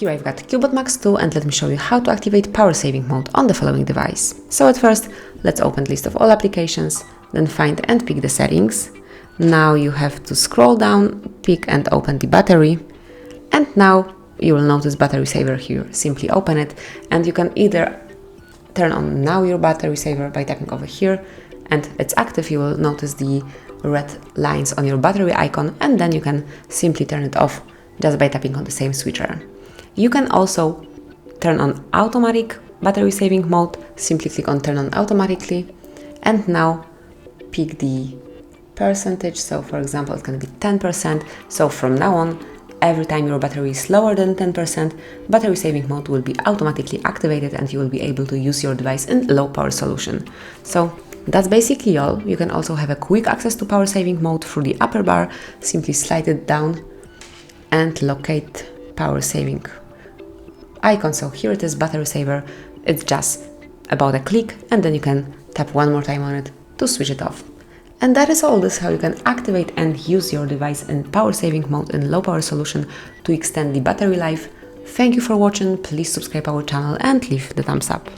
Here I've got CUBOT Max 2 and let me show you how to activate power saving mode on the following device. So at first, let's open list of all applications, then find and pick the settings. Now you have to scroll down, pick and open the battery. And now you will notice battery saver here. Simply open it and you can either turn on now your battery saver by tapping over here and it's active. You will notice the red lines on your battery icon and then you can simply turn it off just by tapping on the same switcher. You can also turn on automatic battery saving mode. Simply click on turn on automatically and now pick the percentage. So for example, it can be 10%. So from now on, every time your battery is lower than 10%, battery saving mode will be automatically activated and you will be able to use your device in low power solution. So that's basically all. You can also have a quick access to power saving mode through the upper bar. Simply slide it down and locate power saving icon. So here it is, battery saver. It's just about a click and then you can tap one more time on it to switch it off. And that is all. This is how you can activate and use your device in power saving mode in low power solution to extend the battery life. Thank you for watching. Please subscribe our channel and leave the thumbs up.